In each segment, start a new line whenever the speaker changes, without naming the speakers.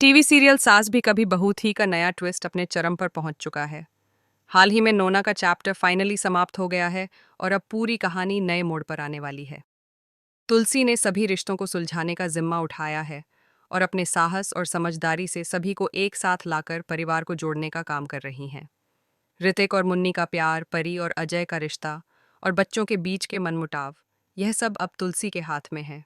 TV serial सास भी कभी बहू थी का नया ट्विस्ट अपने चरम पर पहुंच चुका है। हाल ही में नोना का चैप्टर फाइनली समाप्त हो गया है और अब पूरी कहानी नए मोड़ पर आने वाली है। तुलसी ने सभी रिश्तों को सुलझाने का जिम्मा उठाया है और अपने साहस और समझदारी से सभी को एक साथ लाकर परिवार को जोड़ने का काम कर रही हैं। ऋतिक और मुन्नी का प्यार, परी और अजय का रिश्ता और बच्चों के बीच के मनमुटाव, यह सब अब तुलसी के हाथ में है।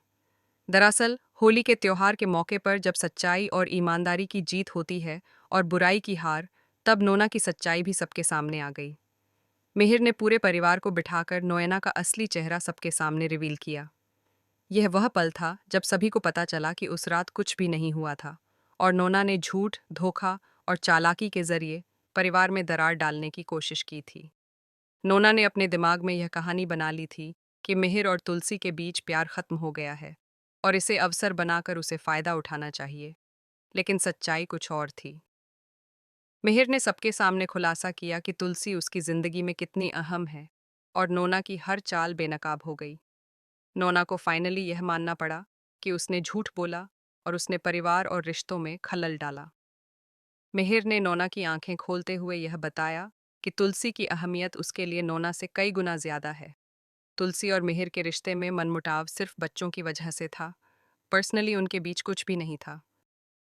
दरअसल होली के त्योहार के मौके पर जब सच्चाई और ईमानदारी की जीत होती है और बुराई की हार, तब नोना की सच्चाई भी सबके सामने आ गई। मिहिर ने पूरे परिवार को बिठाकर नोएना का असली चेहरा सबके सामने रिवील किया। यह वह पल था जब सभी को पता चला कि उस रात कुछ भी नहीं हुआ था और नोना ने झूठ, धोखा और चालाकी के जरिए परिवार में दरार डालने की कोशिश की थी। नोना ने अपने दिमाग में यह कहानी बना ली थी कि मिहिर और तुलसी के बीच प्यार खत्म हो गया है और इसे अवसर बनाकर उसे फायदा उठाना चाहिए। लेकिन सच्चाई कुछ और थी। मिहिर ने सबके सामने खुलासा किया कि तुलसी उसकी जिंदगी में कितनी अहम है और नोना की हर चाल बेनकाब हो गई। नोना को फाइनली यह मानना पड़ा कि उसने झूठ बोला और उसने परिवार और रिश्तों में खलल डाला। मिहिर ने नोना की आंखें खोलते हुए यह बताया कि तुलसी की अहमियत उसके लिए नोना से कई गुना ज्यादा है। तुलसी और मिहिर के रिश्ते में मनमुटाव सिर्फ बच्चों की वजह से था। पर्सनली उनके बीच कुछ भी नहीं था।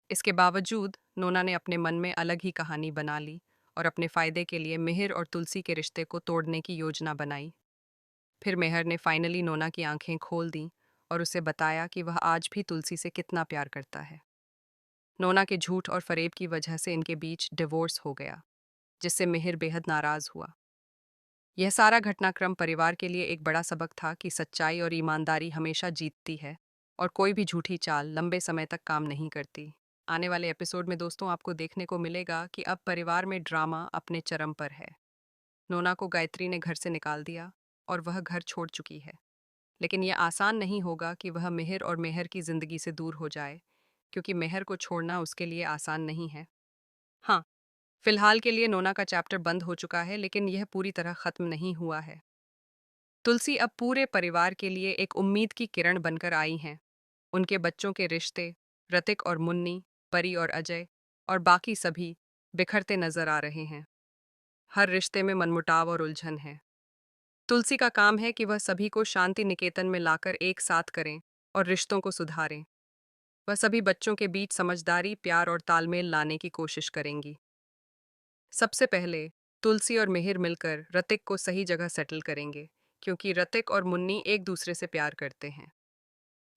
इसके बावजूद नोना ने अपने मन में अलग ही कहानी बना ली और अपने फायदे के लिए मिहिर और तुलसी के रिश्ते को तोड़ने की योजना बनाई। फिर मिहिर ने फाइनली नोना की आंखें खोल दी और उसे बताया कि वह आज भी तुलसी से कितना प्यार करता है। नोना के झूठ और फरेब की वजह से इनके बीच डिवोर्स हो गया, जिससे मिहिर बेहद नाराज हुआ। यह सारा घटनाक्रम परिवार के लिए एक बड़ा सबक था कि सच्चाई और ईमानदारी हमेशा जीतती है और कोई भी झूठी चाल लंबे समय तक काम नहीं करती। आने वाले एपिसोड में दोस्तों आपको देखने को मिलेगा कि अब परिवार में ड्रामा अपने चरम पर है। नोना को गायत्री ने घर से निकाल दिया और वह घर छोड़ चुकी है। लेकिन यह आसान नहीं होगा कि वह मिहिर और मेहर की जिंदगी से दूर हो जाए, क्योंकि मेहर को छोड़ना उसके लिए आसान नहीं है। हाँ, फिलहाल के लिए नोना का चैप्टर बंद हो चुका है, लेकिन यह पूरी तरह खत्म नहीं हुआ है। तुलसी अब पूरे परिवार के लिए एक उम्मीद की किरण बनकर आई हैं। उनके बच्चों के रिश्ते, ऋतिक और मुन्नी, परी और अजय और बाकी सभी बिखरते नजर आ रहे हैं। हर रिश्ते में मनमुटाव और उलझन है। तुलसी का काम है कि वह सभी को शांति निकेतन में लाकर एक साथ करें और रिश्तों को सुधारें। वह सभी बच्चों के बीच समझदारी, प्यार और तालमेल लाने की कोशिश करेंगी। सबसे पहले तुलसी और मिहिर मिलकर ऋतिक को सही जगह सेटल करेंगे, क्योंकि ऋतिक और मुन्नी एक दूसरे से प्यार करते हैं।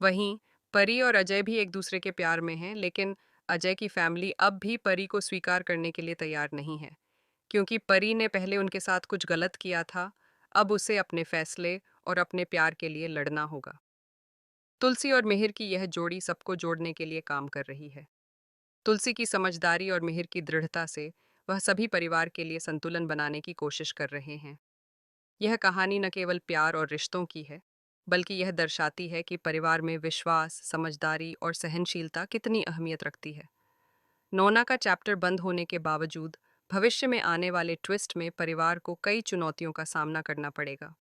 वहीं परी और अजय भी एक दूसरे के प्यार में हैं, लेकिन अजय की फैमिली अब भी परी को स्वीकार करने के लिए तैयार नहीं है, क्योंकि परी ने पहले उनके साथ कुछ गलत किया था। अब उसे अपने फैसले और अपने प्यार के लिए लड़ना होगा। तुलसी और मिहिर की यह जोड़ी सबको जोड़ने के लिए काम कर रही है। तुलसी की समझदारी और मिहिर की दृढ़ता से वह सभी परिवार के लिए संतुलन बनाने की कोशिश कर रहे हैं। यह कहानी न केवल प्यार और रिश्तों की है, बल्कि यह दर्शाती है कि परिवार में विश्वास, समझदारी और सहनशीलता कितनी अहमियत रखती है। नोना का चैप्टर बंद होने के बावजूद भविष्य में आने वाले ट्विस्ट में परिवार को कई चुनौतियों का सामना करना पड़ेगा।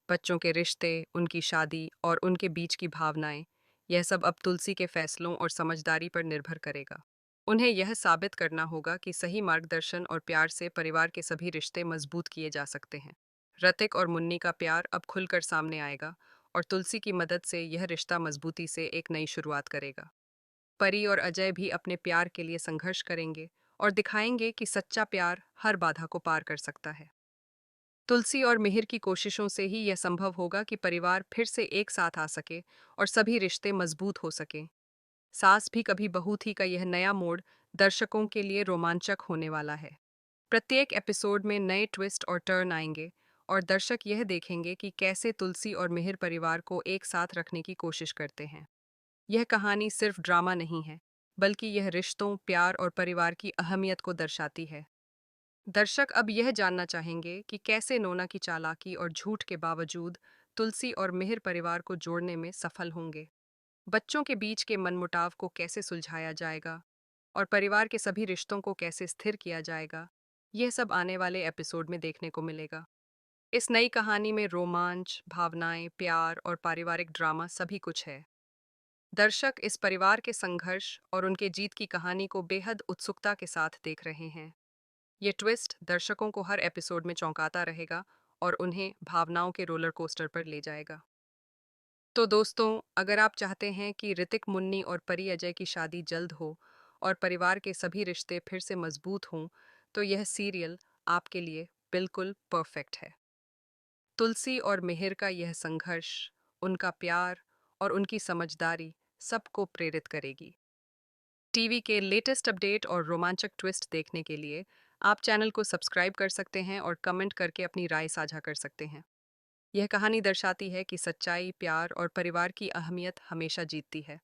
बच्चों के रिश्ते, उनकी शादी और उनके बीच की भावनाएं, यह सब अब तुलसी के फैसलों और समझदारी पर निर्भर करेगा। उन्हें यह साबित करना होगा कि सही मार्गदर्शन और प्यार से परिवार के सभी रिश्ते मजबूत किए जा सकते हैं। ऋतिक और मुन्नी का प्यार अब खुलकर सामने आएगा और तुलसी की मदद से यह रिश्ता मजबूती से एक नई शुरुआत करेगा। परी और अजय भी अपने प्यार के लिए संघर्ष करेंगे और दिखाएंगे कि सच्चा प्यार हर बाधा को पार कर सकता है। तुलसी और मिहिर की कोशिशों से ही यह संभव होगा कि परिवार फिर से एक साथ आ सके और सभी रिश्ते मजबूत हो सकें। सास भी कभी बहू थी का यह नया मोड़ दर्शकों के लिए रोमांचक होने वाला है। प्रत्येक एपिसोड में नए ट्विस्ट और टर्न आएंगे और दर्शक यह देखेंगे कि कैसे तुलसी और मिहिर परिवार को एक साथ रखने की कोशिश करते हैं। यह कहानी सिर्फ ड्रामा नहीं है, बल्कि यह रिश्तों, प्यार और परिवार की अहमियत को दर्शाती है। दर्शक अब यह जानना चाहेंगे कि कैसे नोना की चालाकी और झूठ के बावजूद तुलसी और मिहिर परिवार को जोड़ने में सफल होंगे। बच्चों के बीच के मनमुटाव को कैसे सुलझाया जाएगा और परिवार के सभी रिश्तों को कैसे स्थिर किया जाएगा, यह सब आने वाले एपिसोड में देखने को मिलेगा। इस नई कहानी में रोमांच, भावनाएं, प्यार और पारिवारिक ड्रामा सभी कुछ है। दर्शक इस परिवार के संघर्ष और उनके जीत की कहानी को बेहद उत्सुकता के साथ देख रहे हैं। ये ट्विस्ट दर्शकों को हर एपिसोड में चौंकाता रहेगा और उन्हें भावनाओं के रोलर कोस्टर पर ले जाएगा। तो दोस्तों, अगर आप चाहते हैं कि ऋतिक मुन्नी और परी अजय की शादी जल्द हो और परिवार के सभी रिश्ते फिर से मजबूत हों, तो यह सीरियल आपके लिए बिल्कुल परफेक्ट है। तुलसी और मिहिर का यह संघर्ष, उनका प्यार और उनकी समझदारी सबको प्रेरित करेगी। टीवी के लेटेस्ट अपडेट और रोमांचक ट्विस्ट देखने के लिए आप चैनल को सब्सक्राइब कर सकते हैं और कमेंट करके अपनी राय साझा कर सकते हैं। यह कहानी दर्शाती है कि सच्चाई, प्यार और परिवार की अहमियत हमेशा जीतती है।